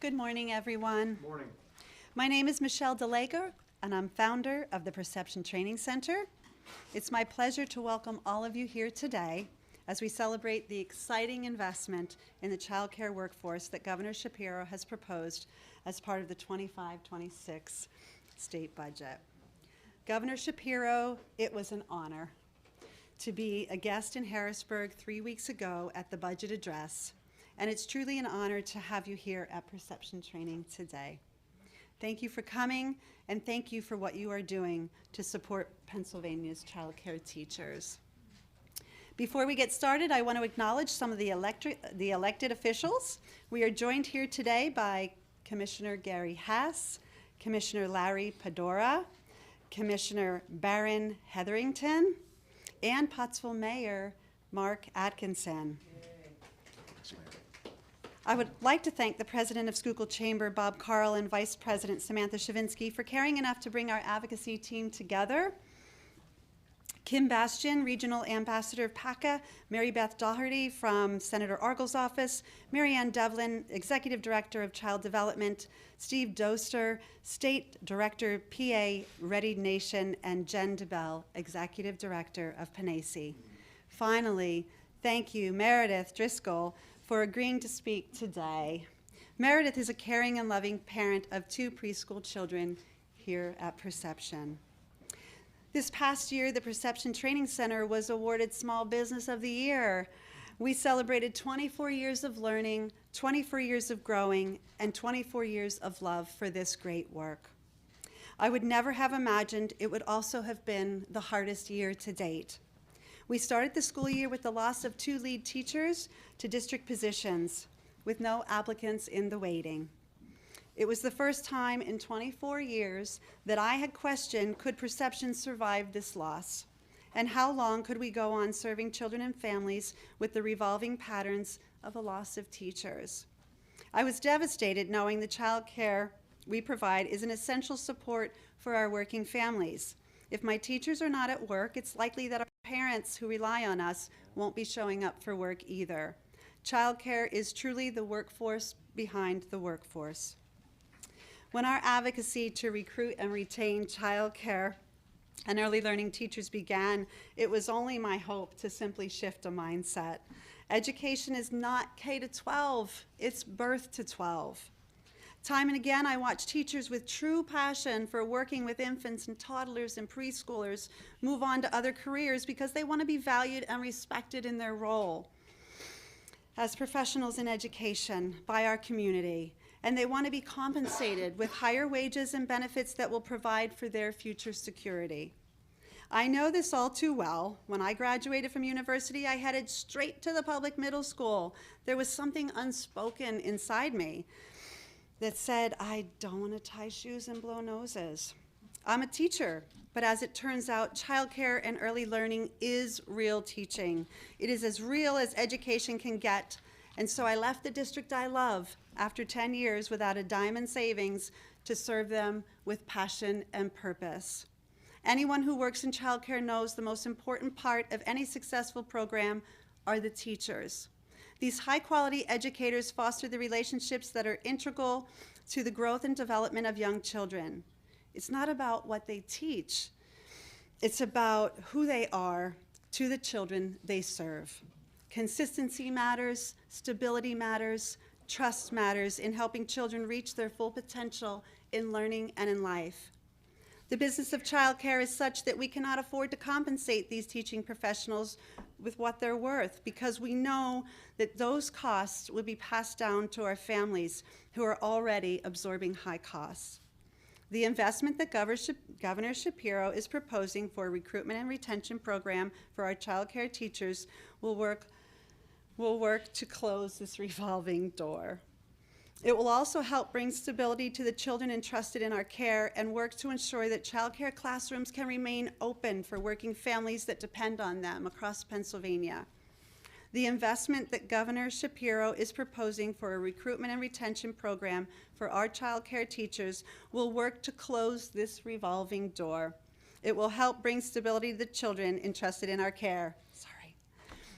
Good morning, everyone. Good morning. My name is Michelle DeLager, and I'm founder of the Perception Training Center. It's my pleasure to welcome all of you here today as we celebrate the exciting investment in the child care workforce that Governor Shapiro has proposed as part of the 25-26 state budget. Governor Shapiro, it was an honor to be a guest in Harrisburg 3 weeks ago at the budget address, and it's truly an honor to have you here at Perception Training today. Thank you for coming, and thank you for what you are doing to support Pennsylvania's child care teachers. Before we get started, I want to acknowledge some of the elected officials. We are joined here today by Commissioner Gary Hess, Commissioner Larry Pedora, Commissioner Barron Hetherington, and Pottsville Mayor Mark Atkinson. I would like to thank the President of Schuylkill Chamber, Bob Carl, and Vice President Samantha Shavinsky for caring enough to bring our advocacy team together. Kim Bastian, Regional Ambassador of PACA, Mary Beth Doherty from Senator Argle's office, Mary Ann Devlin, Executive Director of Child Development, Steve Doster, State Director, PA Ready Nation, and Jen DeBell, Executive Director of Panacea. Finally, thank you, Meredith Driscoll, for agreeing to speak today. Meredith is a caring and loving parent of 2 preschool children here at Perception. This past year, the Perception Training Center was awarded Small Business of the Year. We celebrated 24 years of learning, 24 years of growing, and 24 years of love for this great work. I would never have imagined it would also have been the hardest year to date. We started the school year with the loss of 2 lead teachers to district positions, with no applicants in the waiting. It was the first time in 24 years that I had questioned, could Perception survive this loss? And how long could we go on serving children and families with the revolving patterns of a loss of teachers? I was devastated knowing the child care we provide is an essential support for our working families. If my teachers are not at work, it's likely that our parents who rely on us won't be showing up for work either. Childcare is truly the workforce behind the workforce. When our advocacy to recruit and retain childcare and early learning teachers began, it was only my hope to simply shift a mindset. Education is not K-12, it's birth to 12. Time and again, I watch teachers with true passion for working with infants and toddlers and preschoolers move on to other careers because they want to be valued and respected in their role as professionals in education by our community. And they want to be compensated with higher wages and benefits that will provide for their future security. I know this all too well. When I graduated from university, I headed straight to the public middle school. There was something unspoken inside me that said, I don't want to tie shoes and blow noses. I'm a teacher, but as it turns out, childcare and early learning is real teaching. It is as real as education can get. And so I left the district I love after 10 years without a dime in savings to serve them with passion and purpose. Anyone who works in childcare knows the most important part of any successful program are the teachers. These high-quality educators foster the relationships that are integral to the growth and development of young children. It's not about what they teach. It's about who they are to the children they serve. Consistency matters, stability matters, trust matters in helping children reach their full potential in learning and in life. The business of childcare is such that we cannot afford to compensate these teaching professionals with what they're worth because we know that those costs will be passed down to our families who are already absorbing high costs. The investment that Governor Shapiro is proposing for a recruitment and retention program for our childcare teachers will work to close this revolving door. It will also help bring stability to the children entrusted in our care and work to ensure that childcare classrooms can remain open for working families that depend on them across Pennsylvania. The investment that Governor Shapiro is proposing for a recruitment and retention program for our childcare teachers will work to close this revolving door. It will help bring stability to the children entrusted in our care.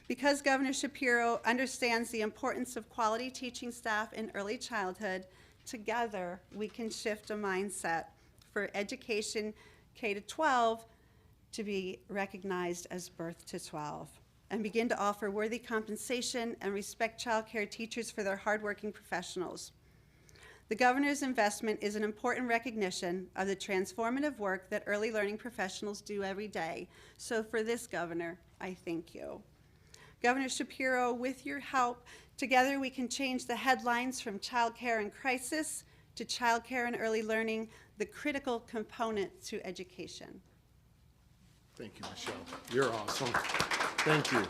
Because Governor Shapiro understands the importance of quality teaching staff in early childhood, together, we can shift a mindset for education K to 12 to be recognized as birth to 12 and begin to offer worthy compensation and respect child care teachers for their hardworking professionals. The governor's investment is an important recognition of the transformative work that early learning professionals do every day. So for this, Governor, I thank you. Governor Shapiro, with your help, together we can change the headlines from child care in crisis to child care and early learning, the critical component to education. Thank you, Michelle. You're awesome. Thank you.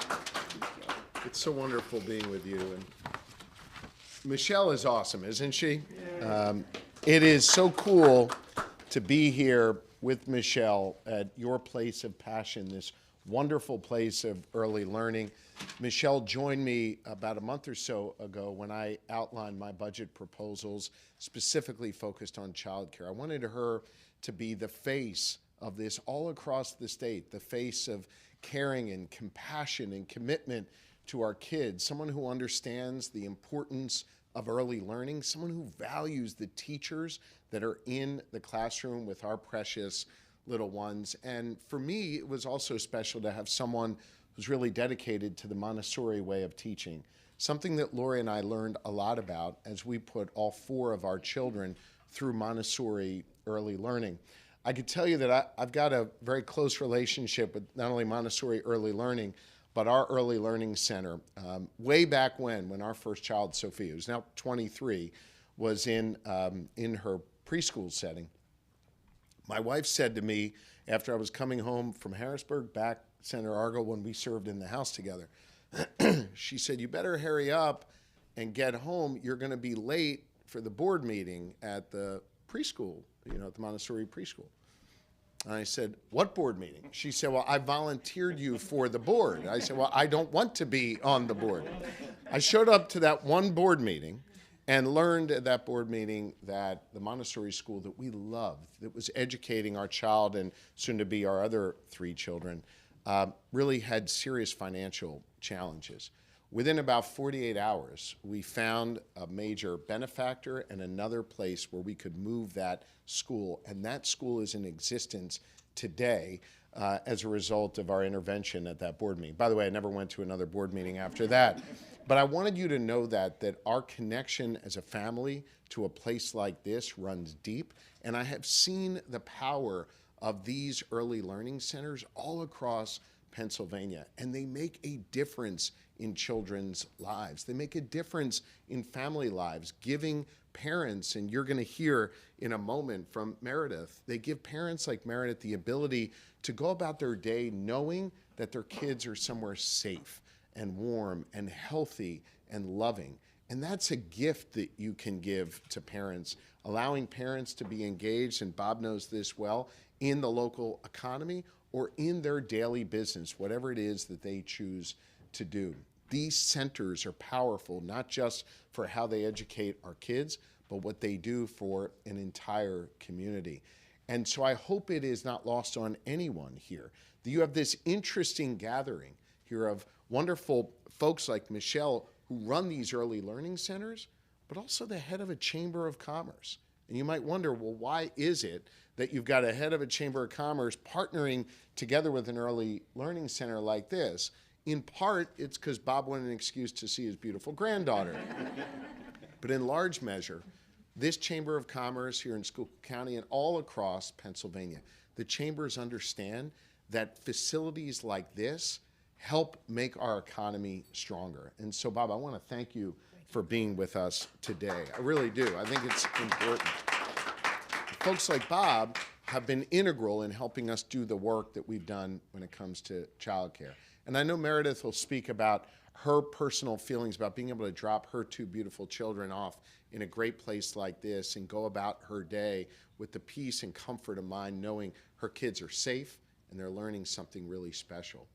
It's so wonderful being with you. And Michelle is awesome, isn't she? It is so cool to be here with Michelle at your place of passion, this wonderful place of early learning. Michelle joined me about a month or so ago when I outlined my budget proposals specifically focused on childcare. I wanted her to be the face of this all across the state, the face of caring and compassion and commitment to our kids, someone who understands the importance of early learning, someone who values the teachers that are in the classroom with our precious little ones. And for me, it was also special to have someone who's really dedicated to the Montessori way of teaching, something that Lori and I learned a lot about as we put all 4 of our children through Montessori early learning. I could tell you that I've got a very close relationship with not only Montessori early learning, but our early learning center. Way back when our first child, Sophia, who's now 23, was in her preschool setting. My wife said to me after I was coming home from Harrisburg, back Senator Argo, when we served in the House together, she said, "You better hurry up and get home. You're going to be late for the board meeting at the preschool, at the Montessori preschool." And I said, "What board meeting?" She said, "Well, I volunteered you for the board." I said, "Well, I don't want to be on the board." I showed up to that one board meeting and learned at that board meeting that the Montessori school that we loved, that was educating our child and soon to be our other 3 children, really had serious financial challenges. Within about 48 hours, we found a major benefactor and another place where we could move that school, and that school is in existence today as a result of our intervention at that board meeting. By the way, I never went to another board meeting after that. But I wanted you to know that our connection as a family to a place like this runs deep, and I have seen the power of these early learning centers all across Pennsylvania, and they make a difference in children's lives. They make a difference in family lives, giving parents, and you're going to hear in a moment from Meredith, they give parents like Meredith the ability to go about their day knowing that their kids are somewhere safe and warm and healthy and loving. And that's a gift that you can give to parents, allowing parents to be engaged, and Bob knows this well, in the local economy or in their daily business, whatever it is that they choose to do. These centers are powerful, not just for how they educate our kids, but what they do for an entire community. And so I hope it is not lost on anyone here that you have this interesting gathering here of wonderful folks like Michelle who run these early learning centers, but also the head of a chamber of commerce. And you might wonder, well, why is it that you've got a head of a chamber of commerce partnering together with an early learning center like this? In part, it's because Bob wanted an excuse to see his beautiful granddaughter. But in large measure, this Chamber of Commerce here in Schuylkill-County and all across Pennsylvania, the chambers understand that facilities like this help make our economy stronger. And so, Bob, I want to thank you for being with us today. I really do. I think it's important. Folks like Bob have been integral in helping us do the work that we've done when it comes to childcare. And I know Meredith will speak about her personal feelings about being able to drop her 2 beautiful children off in a great place like this and go about her day with the peace and comfort of mind knowing her kids are safe and they're learning something really special.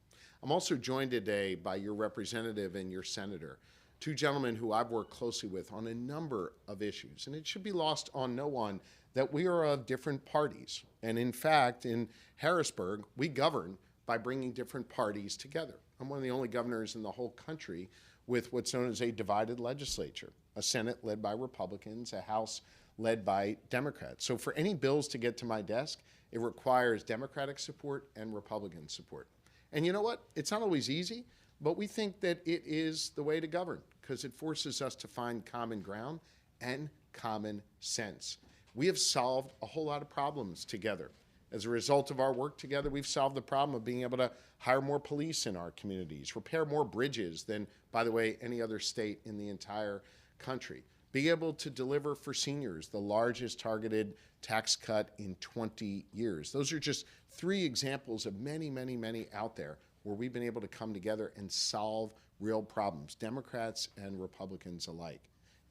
I'm also joined today by your representative and your senator, 2 gentlemen who I've worked closely with on a number of issues. And it should be lost on no one that we are of different parties. And in fact, in Harrisburg, we govern by bringing different parties together. I'm one of the only governors in the whole country with what's known as a divided legislature. a Senate led by Republicans, a House led by Democrats. So for any bills to get to my desk, it requires Democratic support and Republican support. And you know what? It's not always easy, but we think that it is the way to govern because it forces us to find common ground and common sense. We have solved a whole lot of problems together. As a result of our work together, we've solved the problem of being able to hire more police in our communities, repair more bridges than, by the way, any other state in the entire country, be able to deliver for seniors the largest targeted tax cut in 20 years. Those are just 3 examples of many, many, many out there where we've been able to come together and solve real problems, Democrats and Republicans alike.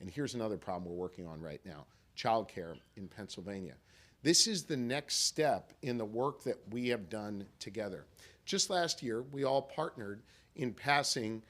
And here's another problem we're working on right now, childcare in Pennsylvania. This is the next step in the work that we have done together. Just last year, we all partnered in passing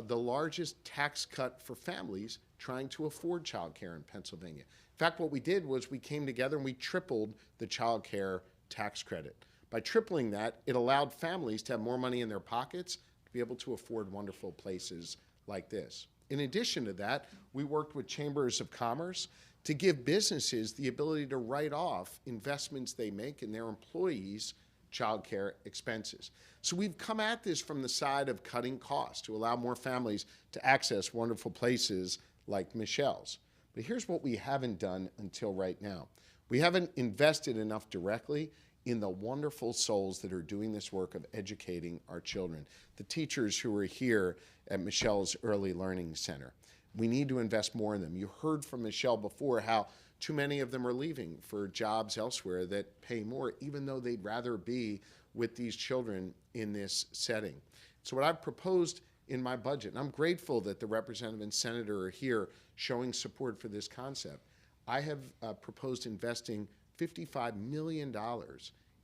the largest tax cut for families trying to afford childcare in Pennsylvania. In fact, what we did was we came together and we tripled the childcare tax credit. By tripling that, it allowed families to have more money in their pockets to be able to afford wonderful places like this. In addition to that, we worked with chambers of commerce to give businesses the ability to write off investments they make in their employees' childcare expenses. So we've come at this from the side of cutting costs to allow more families to access wonderful places like Michelle's. But here's what we haven't done until right now. We haven't invested enough directly in the wonderful souls that are doing this work of educating our children, the teachers who are here at Michelle's Early Learning Center. We need to invest more in them. You heard from Michelle before how too many of them are leaving for jobs elsewhere that pay more, even though they'd rather be with these children in this setting. So what I've proposed in my budget, and I'm grateful that the representative and senator are here showing support for this concept, I have proposed investing $55 million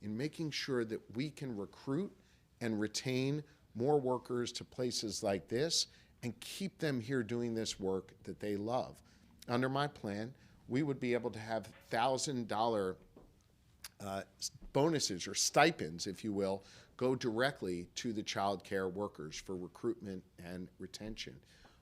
in making sure that we can recruit and retain more workers to places like this and keep them here doing this work that they love. Under my plan, we would be able to have $1,000 bonuses or stipends, if you will, go directly to the child care workers for recruitment and retention.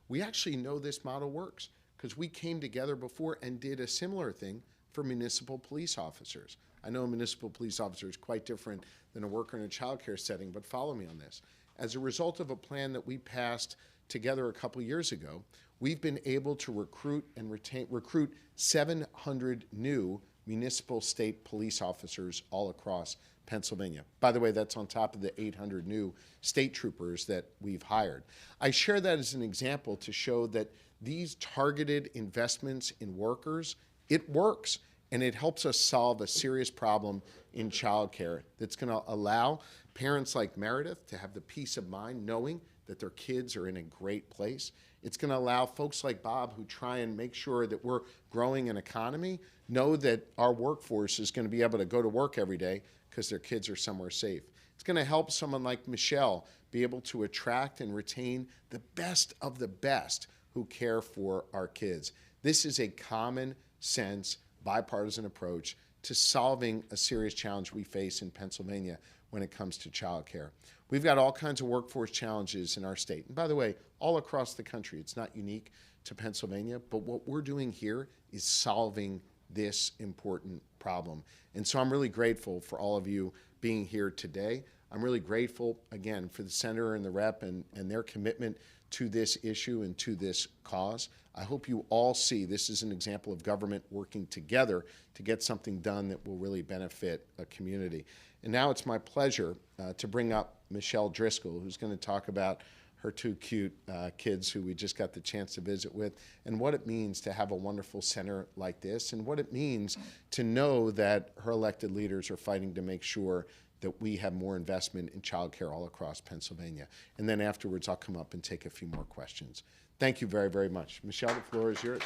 We actually know this model works because we came together before and did a similar thing for municipal police officers. I know a municipal police officer is quite different than a worker in a child care setting, but follow me on this. As a result of a plan that we passed together a couple years ago, we've been able to recruit 700 new municipal state police officers all across Pennsylvania. By the way, that's on top of the 800 new state troopers that we've hired. I share that as an example to show that these targeted investments in workers, it works, and it helps us solve a serious problem in childcare that's going to allow parents like Meredith to have the peace of mind knowing that their kids are in a great place. It's going to allow folks like Bob who try and make sure that we're growing an economy know that our workforce is going to be able to go to work every day because their kids are somewhere safe. It's going to help someone like Michelle be able to attract and retain the best of the best who care for our kids. This is a common sense, bipartisan approach to solving a serious challenge we face in Pennsylvania when it comes to child care. We've got all kinds of workforce challenges in our state. And by the way, all across the country, it's not unique to Pennsylvania, but what we're doing here is solving this important problem. And so I'm really grateful for all of you being here today. I'm really grateful, again, for the senator and the rep and their commitment to this issue and to this cause. I hope you all see this is an example of government working together to get something done that will really benefit a community. And now it's my pleasure to bring up Michelle Driscoll, who's going to talk about her 2 cute kids who we just got the chance to visit with, and what it means to have a wonderful center like this, and what it means to know that her elected leaders are fighting to make sure that we have more investment in child care all across Pennsylvania. And then afterwards, I'll come up and take a few more questions. Thank you very, very much. Michelle, the floor is yours.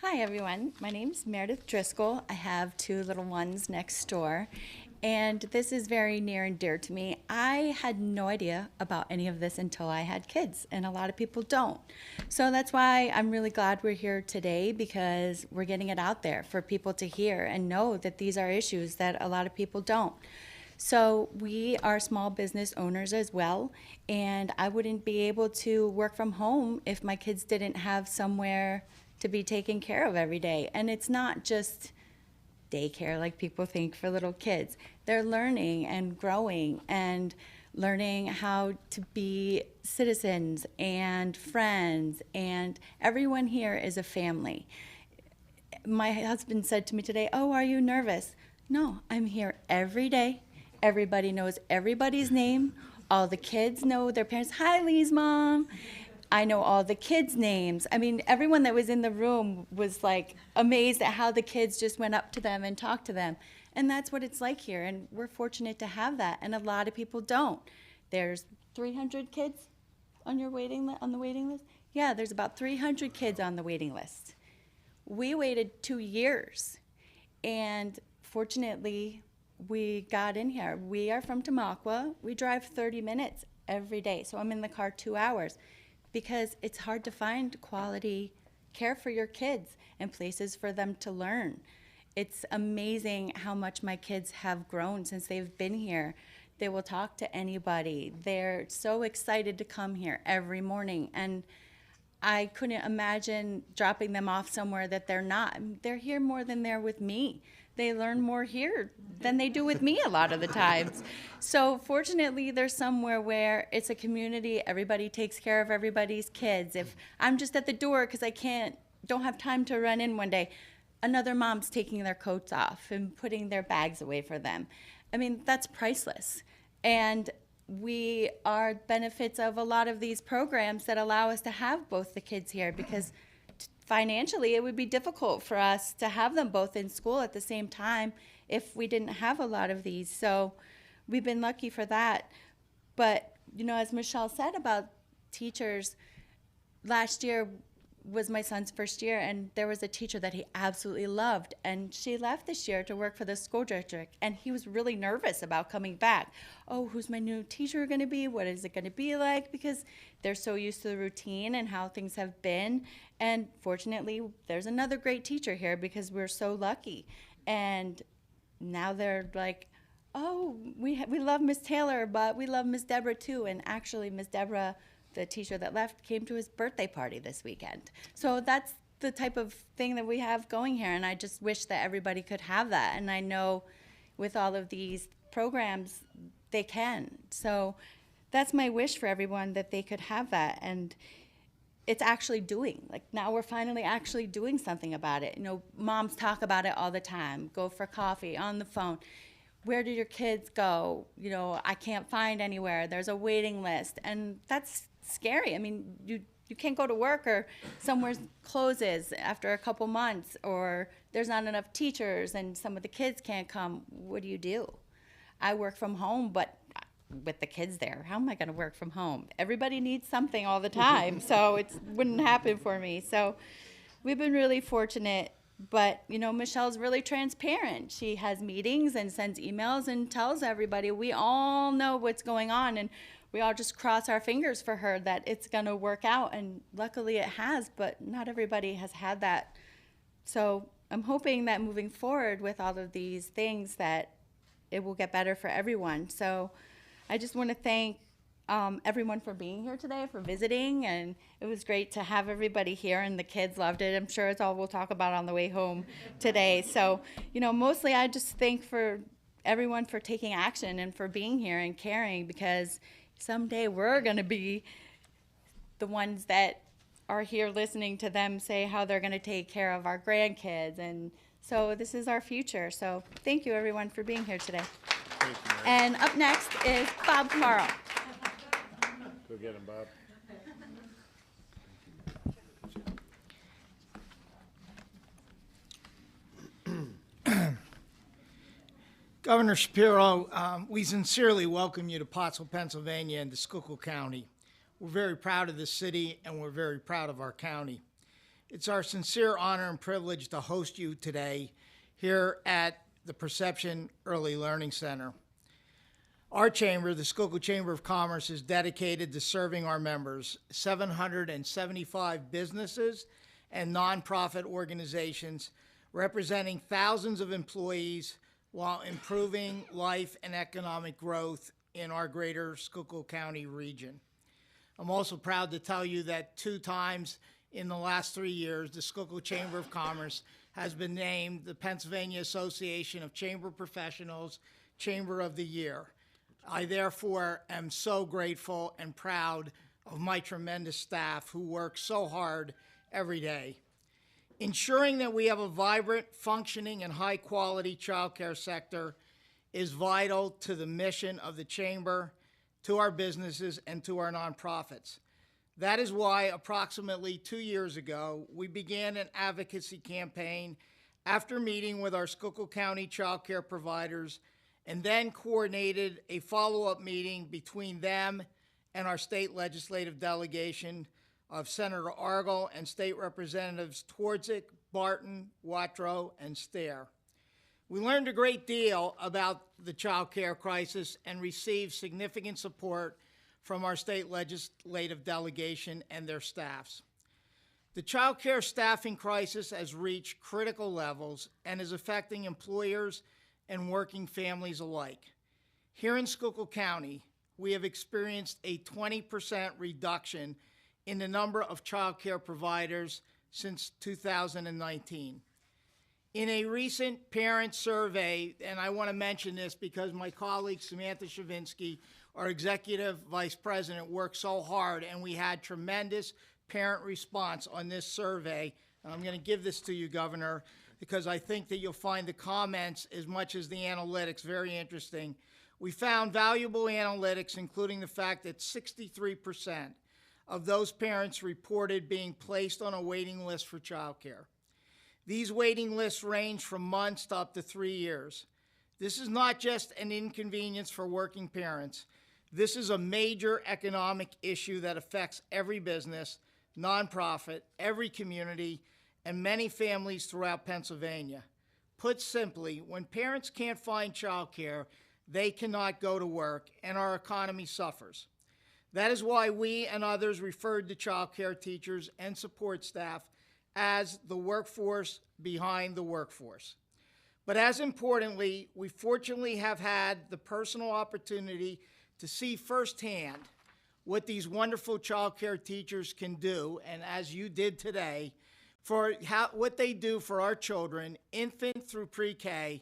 Hi, everyone. My name's Meredith Driscoll. I have 2 little ones next door, and this is very near and dear to me. I had no idea about any of this until I had kids, and a lot of people don't. So that's why I'm really glad we're here today, because we're getting it out there for people to hear and know that these are issues that a lot of people don't. So we are small business owners as well, and I wouldn't be able to work from home if my kids didn't have somewhere to be taken care of every day. And it's not just daycare like people think for little kids. They're learning and growing and learning how to be citizens and friends, and everyone here is a family. My husband said to me today, "Oh, are you nervous?" No, I'm here every day. Everybody knows everybody's name. All the kids know their parents. Hi, Lee's mom. I know all the kids' names. I mean, everyone that was in the room was like amazed at how the kids just went up to them and talked to them. And that's what it's like here. And we're fortunate to have that. And a lot of people don't. There's 300 kids on your on the waiting list. Yeah, there's about 300 kids on the waiting list. We waited 2 years, and fortunately, we got in here. We are from Tamaqua. We drive 30 minutes every day, so I'm in the car 2 hours because it's hard to find quality care for your kids and places for them to learn. It's amazing how much my kids have grown since they've been here. They will talk to anybody. They're so excited to come here every morning, and I couldn't imagine dropping them off somewhere that they're not. They're here more than they're with me. They learn more here than they do with me a lot of the times. So fortunately, there's somewhere where it's a community. Everybody takes care of everybody's kids. If I'm just at the door because don't have time to run in one day, another mom's taking their coats off and putting their bags away for them. I mean, that's priceless. And we are benefits of a lot of these programs that allow us to have both the kids here, because financially it would be difficult for us to have them both in school at the same time if we didn't have a lot of these. So we've been lucky for that. But, as Michelle said about teachers, last year was my son's first year, and there was a teacher that he absolutely loved, and she left this year to work for the school district, and he was really nervous about coming back. Oh, who's my new teacher going to be? What is it going to be like? Because they're so used to the routine and how things have been. And fortunately, there's another great teacher here because we're so lucky. And now they're like, oh, we love Miss Taylor, but we love Miss Deborah too. And actually, Miss Deborah, the teacher that left, came to his birthday party this weekend. So that's the type of thing that we have going here, and I just wish that everybody could have that. And I know with all of these programs, they can. So that's my wish for everyone, that they could have that. And it's actually doing. Like, now we're finally actually doing something about it. Moms talk about it all the time. Go for coffee, on the phone. Where do your kids go? I can't find anywhere. There's a waiting list. And that's scary. I mean, you can't go to work, or somewhere closes after a couple months, or there's not enough teachers and some of the kids can't come. What do? I work from home, but with the kids there, how am I going to work from home? Everybody needs something all the time, so it wouldn't happen for me. So we've been really fortunate. But, Michelle's really transparent. She has meetings and sends emails and tells everybody. We all know what's going on, and we all just cross our fingers for her that it's going to work out. And luckily it has, but not everybody has had that. So I'm hoping that moving forward with all of these things, that it will get better for everyone. So I just want to thank everyone for being here today, for visiting, and it was great to have everybody here, and the kids loved it. I'm sure it's all we'll talk about on the way home today. So, mostly I just thank for everyone for taking action and for being here and caring, because someday we're going to be the ones that are here listening to them say how they're going to take care of our grandkids, and so this is our future. So thank you everyone for being here today. Thank you, Mary. And up next is Bob Carl. Go get him, Bob. Governor Shapiro, we sincerely welcome you to Pottsville, Pennsylvania, and to Schuylkill-County. We're very proud of this city, and we're very proud of our county. It's our sincere honor and privilege to host you today here at the Perception Early Learning Center. Our chamber, the Schuylkill Chamber of Commerce, is dedicated to serving our members, 775 businesses and nonprofit organizations representing thousands of employees while improving life and economic growth in our greater Schuylkill County region. I'm also proud to tell you that 2 times in the last 3 years, the Schuylkill Chamber of Commerce has been named the Pennsylvania Association of Chamber Professionals Chamber of the Year. I therefore am so grateful and proud of my tremendous staff who work so hard every day. Ensuring that we have a vibrant, functioning, and high-quality child care sector is vital to the mission of the Chamber, to our businesses, and to our nonprofits. That is why approximately 2 years ago, we began an advocacy campaign after meeting with our Schuylkill County child care providers, and then coordinated a follow-up meeting between them and our state legislative delegation of Senator Argyle and state representatives Twardzik, Barton, Watrow, and Stair. We learned a great deal about the child care crisis and received significant support from our state legislative delegation and their staffs. The child care staffing crisis has reached critical levels and is affecting employers and working families alike. Here in Schuylkill County, we have experienced a 20% reduction in the number of child care providers since 2019. In a recent parent survey, and I want to mention this because my colleague Samantha Shavinsky, our executive vice president, worked so hard, and we had tremendous parent response on this survey. And I'm going to give this to you, Governor, because I think that you'll find the comments as much as the analytics very interesting. We found valuable analytics, including the fact that 63% of those parents reported being placed on a waiting list for child care. These waiting lists range from months to up to 3 years. This is not just an inconvenience for working parents. This is a major economic issue that affects every business, nonprofit, every community, and many families throughout Pennsylvania. Put simply, when parents can't find child care, they cannot go to work, and our economy suffers. That is why we and others referred to child care teachers and support staff as the workforce behind the workforce. But as importantly, we fortunately have had the personal opportunity to see firsthand what these wonderful child care teachers can do, and as you did today, for what they do for our children, infant through pre-K.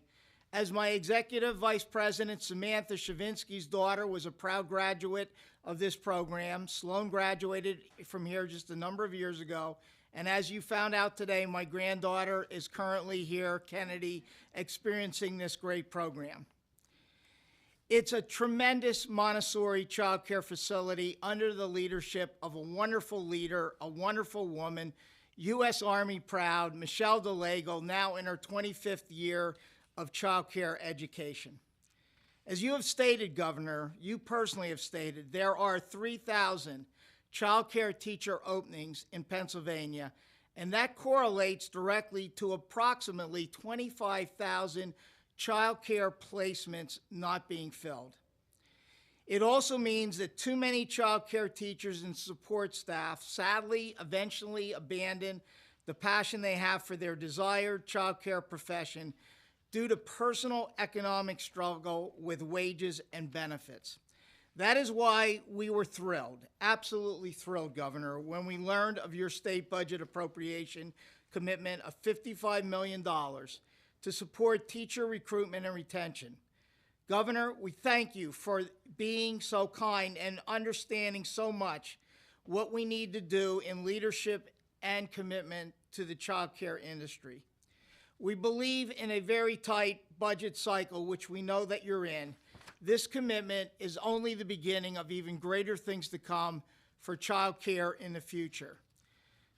As my executive vice president, Samantha Shavinsky's daughter, was a proud graduate of this program. Sloan graduated from here just a number of years ago. And as you found out today, my granddaughter is currently here, Kennedy, experiencing this great program. It's a tremendous Montessori child care facility under the leadership of a wonderful leader, a wonderful woman, U.S. Army proud, Michelle DeLago, now in her 25th year of child care education. As you have stated, Governor, you personally have stated, there are 3,000 child care teacher openings in Pennsylvania, and that correlates directly to approximately 25,000 child care placements not being filled. It also means that too many child care teachers and support staff sadly eventually abandon the passion they have for their desired child care profession due to personal economic struggle with wages and benefits. That is why we were thrilled, absolutely thrilled, Governor, when we learned of your state budget appropriation commitment of $55 million to support teacher recruitment and retention. Governor, we thank you for being so kind and understanding so much what we need to do in leadership and commitment to the child care industry. We believe in a very tight budget cycle, which we know that you're in. This commitment is only the beginning of even greater things to come for child care in the future.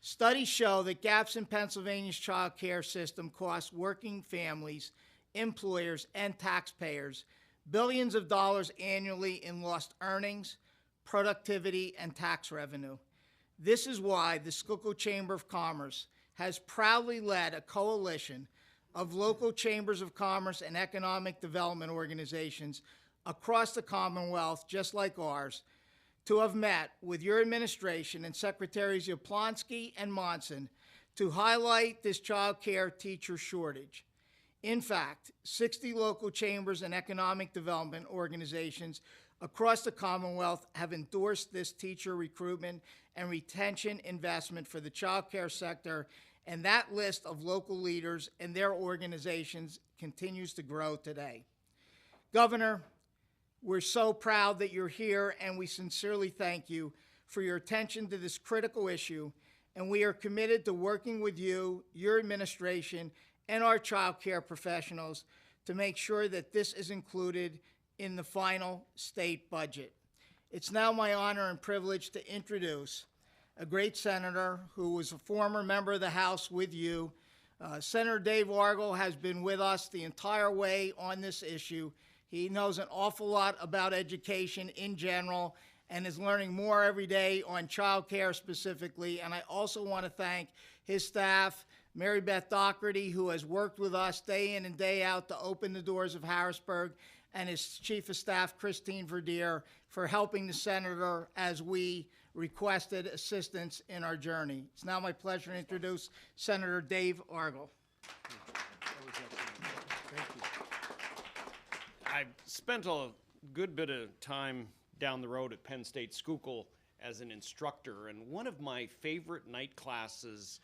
Studies show that gaps in Pennsylvania's child care system cost working families, employers, and taxpayers billions of dollars annually in lost earnings, productivity, and tax revenue. This is why the Schuylkill Chamber of Commerce has proudly led a coalition of local chambers of commerce and economic development organizations across the Commonwealth, just like ours, to have met with your administration and Secretaries Yablonsky and Monson to highlight this child care teacher shortage. In fact, 60 local chambers and economic development organizations across the Commonwealth have endorsed this teacher recruitment and retention investment for the child care sector, and that list of local leaders and their organizations continues to grow today. Governor, we're so proud that you're here, and we sincerely thank you for your attention to this critical issue, and we are committed to working with you, your administration, and our child care professionals to make sure that this is included in the final state budget. It's now my honor and privilege to introduce a great senator who was a former member of the House with you. Senator Dave Argel has been with us the entire way on this issue. He knows an awful lot about education in general and is learning more every day on child care specifically. And I also want to thank his staff, Mary Beth Doherty, who has worked with us day in and day out to open the doors of Harrisburg, and his Chief of Staff, Christine Verdier, for helping the senator as we requested assistance in our journey. It's now my pleasure to introduce Senator Dave Argel. I've spent a good bit of time down the road at Penn State Schuylkill as an instructor, and one of my favorite night classes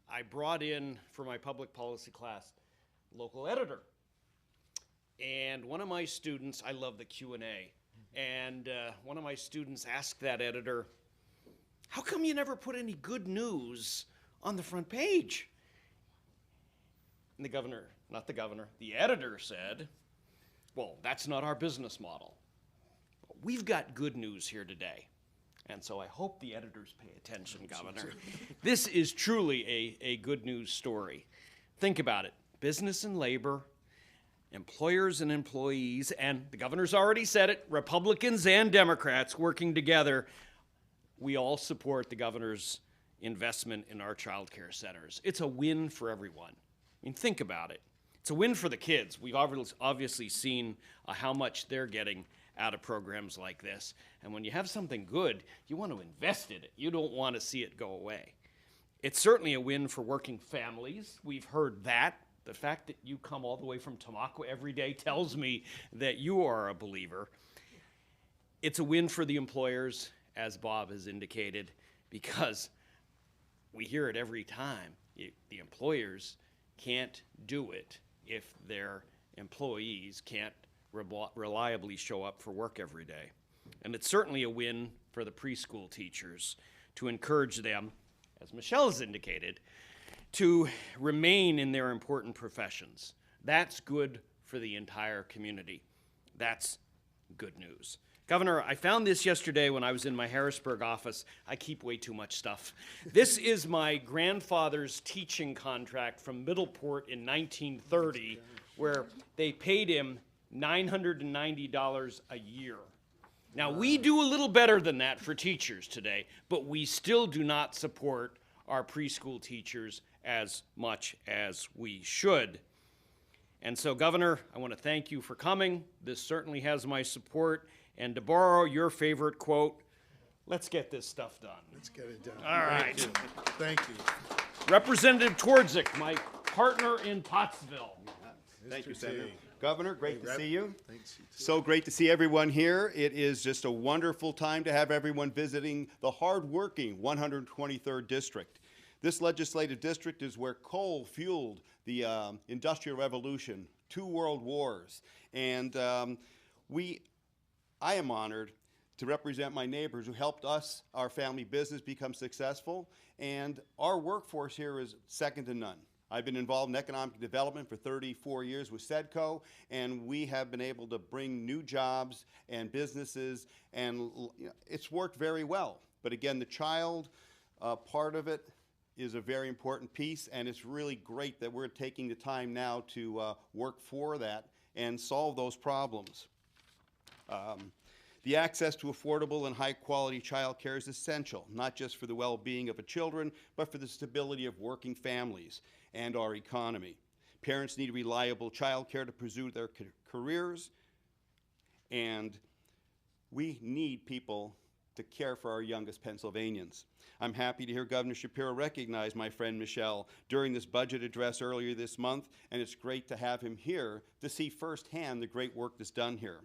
I brought in for my public policy class, local editor. And one of my students, I love the Q&A, and one of my students asked that editor, how come you never put any good news on the front page? And the editor said, well, that's not our business model. We've got good news here today. And so I hope the editors pay attention, Governor. This is truly a good news story. Think about it. Business and labor, employers and employees, and the governor's already said it, Republicans and Democrats working together, we all support the governor's investment in our child care centers. It's a win for everyone. I mean, think about it. It's a win for the kids. We've obviously seen how much they're getting out of programs like this. And when you have something good, you want to invest in it. You don't want to see it go away. It's certainly a win for working families. We've heard that. The fact that you come all the way from Tamaqua every day tells me that you are a believer. It's a win for the employers, as Bob has indicated, because we hear it every time. The employers can't do it if their employees can't reliably show up for work every day. And it's certainly a win for the preschool teachers to encourage them, as Michelle has indicated, to remain in their important professions. That's good for the entire community. That's good news. Governor, I found this yesterday when I was in my Harrisburg office. I keep way too much stuff. This is my grandfather's teaching contract from Middleport in 1930, where they paid him $990 a year. Now, we do a little better than that for teachers today, but we still do not support our preschool teachers as much as we should. And so, Governor, I want to thank you for coming. This certainly has my support. And to borrow your favorite quote, let's get this stuff done. Let's get it done. All right. Thank you. Representative Twardzik, my partner in Pottsville. Thank you, Mr. Senator. T. Governor, great to Rep. see you. Thanks, you too. So great to see everyone here. It is just a wonderful time to have everyone visiting the hard-working 123rd District. This legislative district is where coal fueled the Industrial Revolution, 2 world wars. And I am honored to represent my neighbors who helped us, our family business, become successful. And our workforce here is second to none. I've been involved in economic development for 34 years with SEDCO, and we have been able to bring new jobs and businesses, and it's worked very well. But again, the child part of it is a very important piece, and it's really great that we're taking the time now to work for that and solve those problems. The access to affordable and high-quality child care is essential, not just for the well-being of the children, but for the stability of working families and our economy. Parents need reliable child care to pursue their careers, and we need people to care for our youngest Pennsylvanians. I'm happy to hear Governor Shapiro recognize my friend Michelle during this budget address earlier this month, and it's great to have him here to see firsthand the great work that's done here.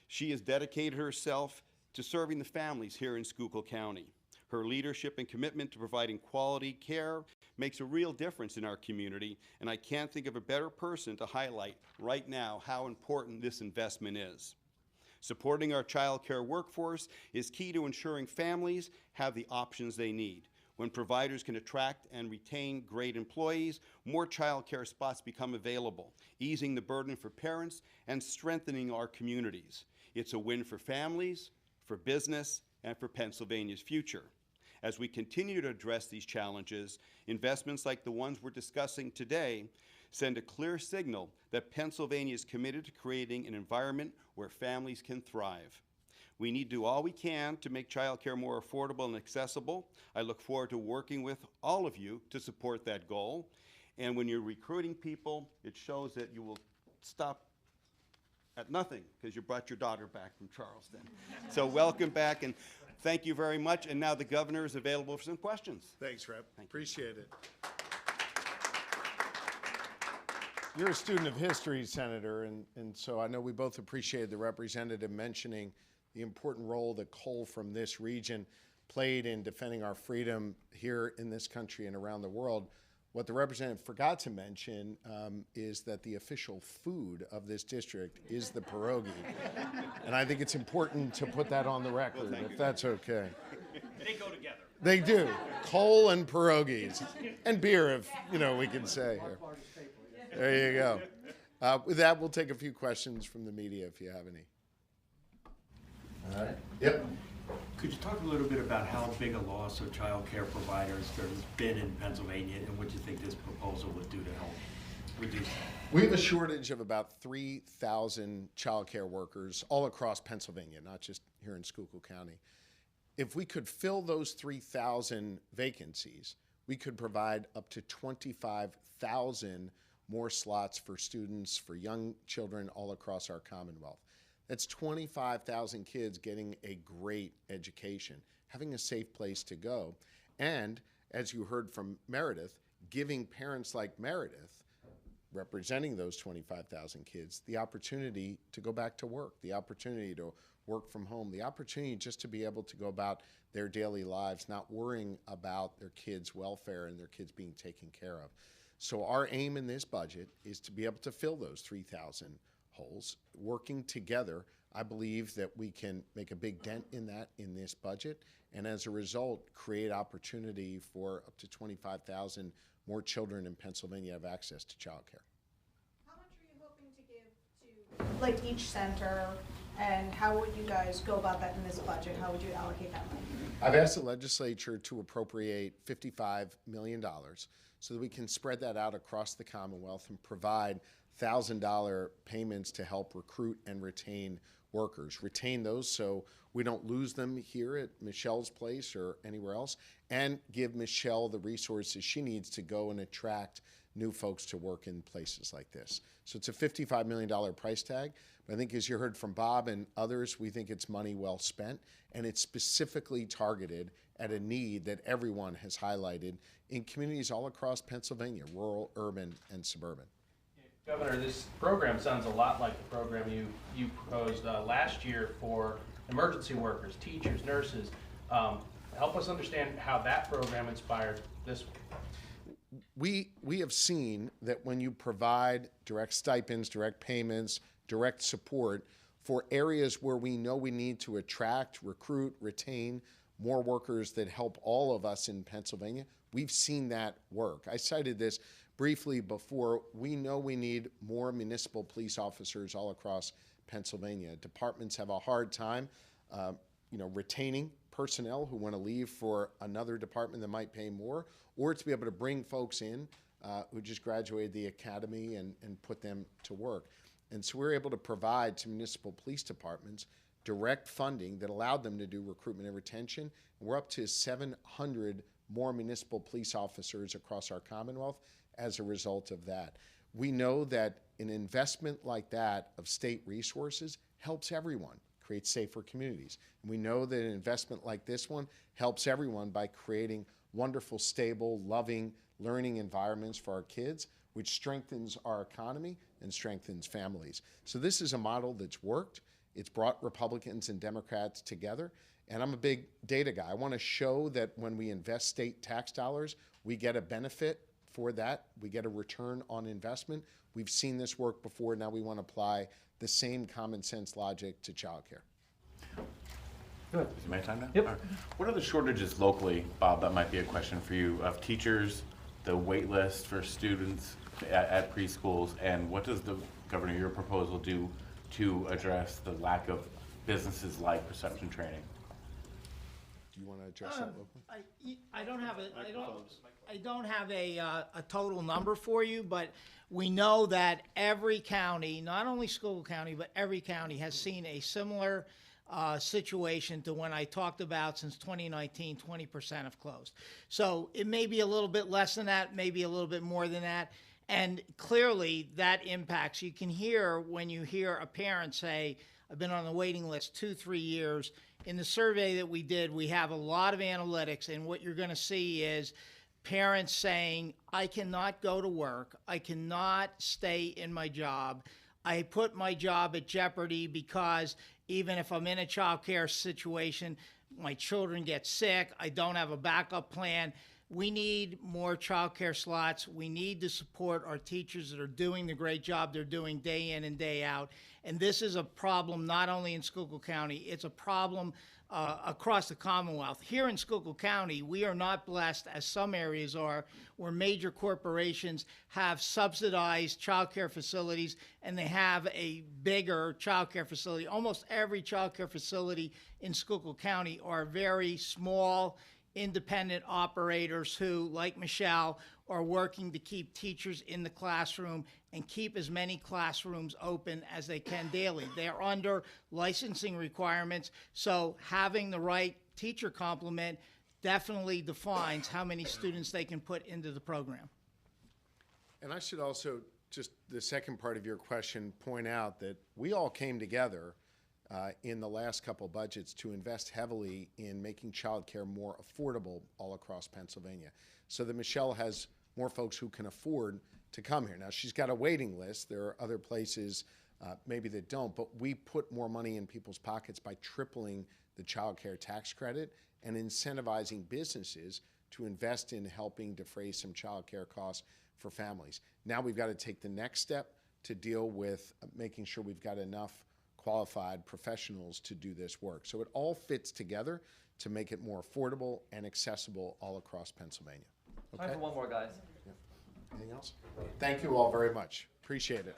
She has dedicated herself to serving the families here in Schuylkill County. Her leadership and commitment to providing quality care makes a real difference in our community, and I can't think of a better person to highlight right now how important this investment is. Supporting our child care workforce is key to ensuring families have the options they need. When providers can attract and retain great employees, more child care spots become available, easing the burden for parents and strengthening our communities. It's a win for families, for business, and for Pennsylvania's future. As we continue to address these challenges, investments like the ones we're discussing today send a clear signal that Pennsylvania is committed to creating an environment where families can thrive. We need to do all we can to make childcare more affordable and accessible. I look forward to working with all of you to support that goal. And when you're recruiting people, it shows that you will stop at nothing because you brought your daughter back from Charleston. So welcome back, and thank you very much. And now the governor is available for some questions. Thanks, Rep. Appreciate it. You're a student of history, Senator, and so I know we both appreciated the representative mentioning the important role that coal from this region played in defending our freedom here in this country and around the world. What the representative forgot to mention is that the official food of this district is the pierogi. And I think it's important to put that on the record, if that's okay. They go together. They do. Coal and pierogies. And beer, if, we can say here. There you go. With that, we'll take a few questions from the media if you have any. All right. Yep. Could you talk a little bit about how big a loss of child care providers there has been in Pennsylvania and what you think this proposal would do to help reduce that? We have a shortage of about 3,000 child care workers all across Pennsylvania, not just here in Schuylkill County. If we could fill those 3,000 vacancies, we could provide up to 25,000 more slots for students, for young children all across our Commonwealth. That's 25,000 kids getting a great education, having a safe place to go, and, as you heard from Meredith, giving parents like Meredith, representing those 25,000 kids, the opportunity to go back to work, the opportunity to work from home, the opportunity just to be able to go about their daily lives, not worrying about their kids' welfare and their kids being taken care of. So our aim in this budget is to be able to fill those 3,000 holes. Working together, I believe that we can make a big dent in that in this budget, and as a result, create opportunity for up to 25,000 more children in Pennsylvania have access to child care. How much are you hoping to give to each center, and how would you guys go about that in this budget? How would you allocate that money? I've asked the legislature to appropriate $55 million so that we can spread that out across the Commonwealth and provide $1,000 payments to help recruit and retain workers. Retain those so we don't lose them here at Michelle's place or anywhere else, and give Michelle the resources she needs to go and attract new folks to work in places like this. So it's a $55 million price tag, but I think as you heard from Bob and others, we think it's money well spent, and it's specifically targeted at a need that everyone has highlighted in communities all across Pennsylvania, rural, urban, and suburban. Governor, this program sounds a lot like the program you proposed last year for emergency workers, teachers, nurses. Help us understand how that program inspired this one. We have seen that when you provide direct stipends, direct payments, direct support for areas where we know we need to attract, recruit, retain more workers that help all of us in Pennsylvania, we've seen that work. I cited this briefly before. We know we need more municipal police officers all across Pennsylvania. Departments have a hard time, retaining personnel who want to leave for another department that might pay more, or to be able to bring folks in who just graduated the academy and put them to work. And so we're able to provide to municipal police departments direct funding that allowed them to do recruitment and retention. And we're up to 700 more municipal police officers across our Commonwealth as a result of that. We know that an investment like that of state resources helps everyone, creates safer communities. And we know that an investment like this one helps everyone by creating wonderful, stable, loving learning environments for our kids, which strengthens our economy and strengthens families. So this is a model that's worked. It's brought Republicans and Democrats together. And I'm a big data guy. I want to show that when we invest state tax dollars, we get a benefit for that. We get a return on investment. We've seen this work before. Now we want to apply the same common sense logic to childcare. Good. Is it my time now? Yep. All right. What are the shortages locally, Bob? That might be a question for you, of teachers, the wait list for students at preschools, and what does the Governor, your proposal, do to address the lack of businesses like reception training? Do you want to address that locally? I don't have a total number for you, but we know that every county, not only Schuylkill County, but every county has seen a similar situation to when I talked about since 2019, 20% have closed. So it may be a little bit less than that, maybe a little bit more than that. And clearly that impacts. You can hear when you hear a parent say, I've been on the waiting list 2-3 years. In the survey that we did, we have a lot of analytics, and what you're going to see is parents saying, I cannot go to work, I cannot stay in my job, I put my job at jeopardy because even if I'm in a child care situation, my children get sick, I don't have a backup plan. We need more child care slots. We need to support our teachers that are doing the great job they're doing day in and day out. And this is a problem not only in Schuylkill County, it's a problem across the Commonwealth. Here in Schuylkill County, we are not blessed, as some areas are, where major corporations have subsidized child care facilities and they have a bigger child care facility. Almost every child care facility in Schuylkill County are very small, independent operators who, like Michelle, are working to keep teachers in the classroom and keep as many classrooms open as they can daily. They're under licensing requirements, so having the right teacher complement definitely defines how many students they can put into the program. And I should also, just the second part of your question, point out that we all came together in the last couple budgets to invest heavily in making childcare more affordable all across Pennsylvania, so that Michelle has more folks who can afford to come here. Now, she's got a waiting list. There are other places maybe that don't, but we put more money in people's pockets by tripling the childcare tax credit and incentivizing businesses to invest in helping defray some childcare costs for families. Now we've got to take the next step to deal with making sure we've got enough qualified professionals to do this work. So it all fits together to make it more affordable and accessible all across Pennsylvania. Time for one more, guys. Anything else? Thank you all very much. Appreciate it.